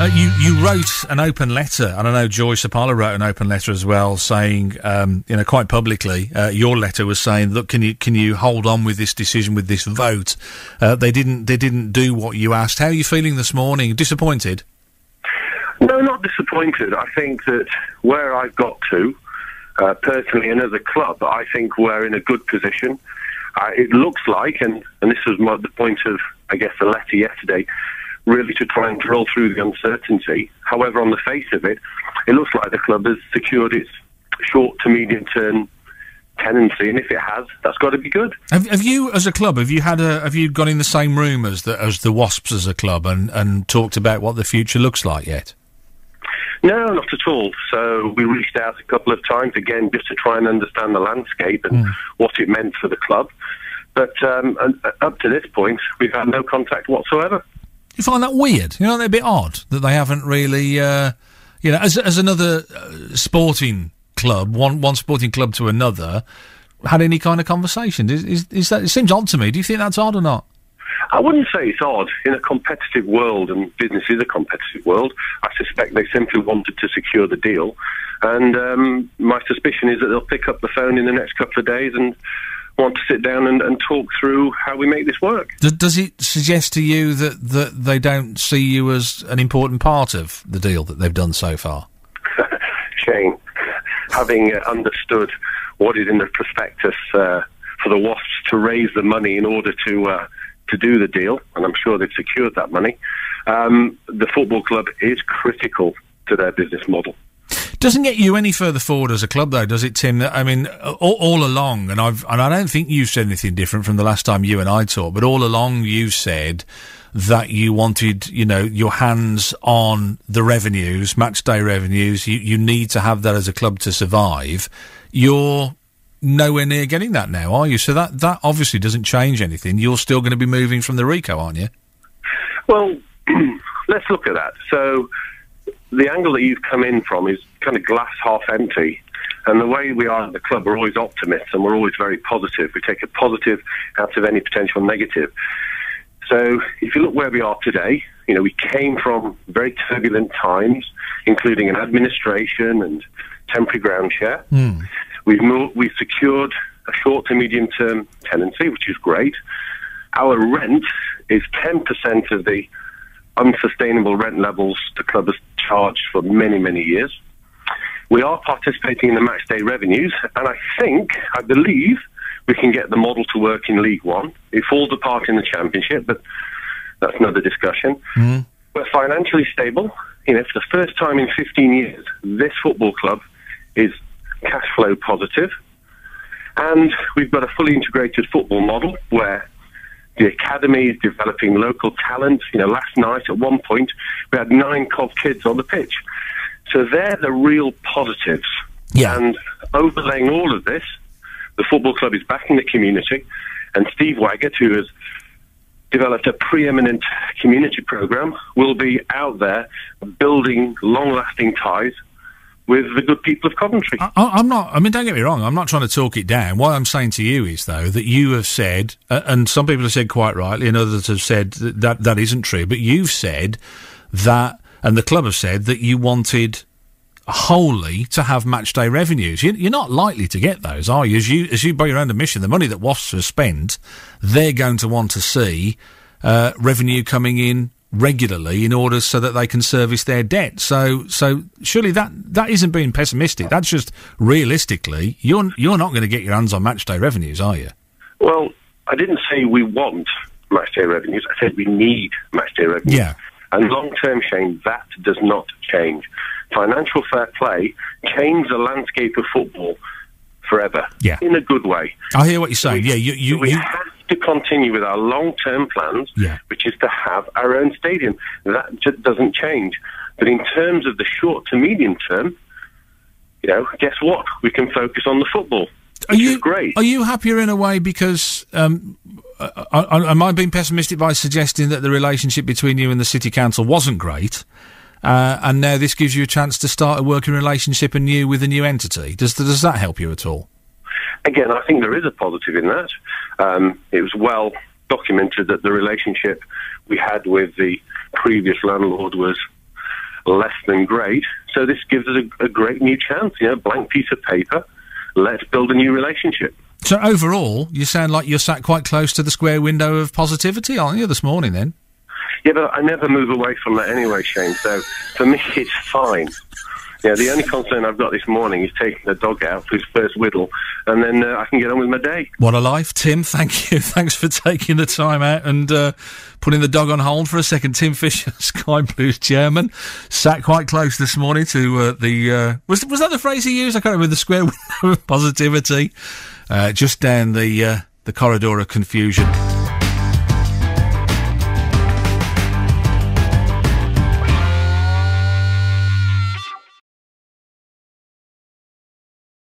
You wrote an open letter, and I know Joyce Apollo wrote an open letter as well, saying, quite publicly, your letter was saying, look, can you hold on with this decision, with this vote? They didn't do what you asked. How are you feeling this morning? Disappointed? No, not disappointed. I think that where I've got to, personally and as a club, I think we're in a good position. It looks like, and this was the point of, I guess, the letter yesterday, really to try and drill through the uncertainty. However, on the face of it, it looks like the club has secured its short to medium term tenancy, and if it has, that's got to be good. Have you, as a club, have you gone in the same room as the Wasps as a club and talked about what the future looks like yet? No, not at all. So we reached out a couple of times, again, just to try and understand the landscape and what it meant for the club. But up to this point, we've had no contact whatsoever. You find that weird? You know, they're a bit odd that they haven't really, as another sporting club, one sporting club to another, had any kind of conversation. Is that? It seems odd to me. Do you think that's odd or not? I wouldn't say it's odd. In a competitive world, and business is a competitive world, I suspect they simply wanted to secure the deal. And my suspicion is that they'll pick up the phone in the next couple of days and want to sit down and talk through how we make this work. Does it suggest to you that they don't see you as an important part of the deal that they've done so far? Shane, having understood what is in the prospectus for the Wasps to raise the money in order to do the deal, and I'm sure they've secured that money, the football club is critical to their business model. Doesn't get you any further forward as a club, though, does it, Tim? I mean, all along, and I don't think you said anything different from the last time you and I talked, but all along you said that you wanted, your hands on the revenues, Matchday revenues. You need to have that as a club to survive. You're nowhere near getting that now, are you? So that obviously doesn't change anything. You're still going to be moving from the RICO, aren't you? Well, let's look at that. So the angle that you've come in from is kind of glass half empty. And the way we are at the club, we're always optimists and we're always very positive. We take a positive out of any potential negative. So if you look where we are today, we came from very turbulent times, including an administration and temporary ground share. We've secured a short to medium term tenancy, which is great. Our rent is 10% of the unsustainable rent levels the club has charged for many, many years. We are participating in the Matchday revenues, and I believe we can get the model to work in League One. It falls apart in the Championship, but that's another discussion. We're financially stable. For the first time in 15 years, this football club is cash flow positive, and we've got a fully integrated football model where the academy is developing local talent. Last night at one point we had 9 Cov kids on the pitch. So they're the real positives. Yeah. And overlaying all of this, the football club is backing the community, and Steve Waggett, who has developed a preeminent community program, will be out there building long-lasting ties with the good people of Coventry. Don't get me wrong, I'm not trying to talk it down. What I'm saying to you is, though, that you have said, and some people have said quite rightly, and others have said that isn't true, but you've said that, and the club have said, that you wanted wholly to have Matchday revenues. You're not likely to get those, are you? As you by your own admission, the money that Wasps have spent, they're going to want to see revenue coming in regularly in order so that they can service their debt. So surely that isn't being pessimistic. That's just realistically, you're not going to get your hands on Matchday revenues, are you? Well, I didn't say we want Matchday revenues. I said we need Matchday revenues. Yeah. And long-term, Shane, that does not change. Financial fair play changed the landscape of football forever. Yeah. In a good way. I hear what you're saying. We have to continue with our long-term plans, which is to have our own stadium. That just doesn't change. But in terms of the short to medium term, guess what? We can focus on the football, which is great. Are you happier in a way because, am I being pessimistic by suggesting that the relationship between you and the City Council wasn't great, and now this gives you a chance to start a working relationship anew with a new entity? Does that help you at all? Again, I think there is a positive in that. It was well documented that the relationship we had with the previous landlord was less than great. So this gives us a great new chance, blank piece of paper. Let's build a new relationship. So overall, you sound like you're sat quite close to the square window of positivity, aren't you, this morning then? Yeah, but I never move away from that anyway, Shane. So for me, it's fine. Yeah, the only concern I've got this morning is taking the dog out for his first whittle, and then I can get on with my day. What a life, Tim. Thank you. Thanks for taking the time out and putting the dog on hold for a second. Tim Fisher, Sky Blues chairman, sat quite close this morning to the... Was that the phrase he used? I can't remember. The square window of positivity. Just down the corridor of confusion.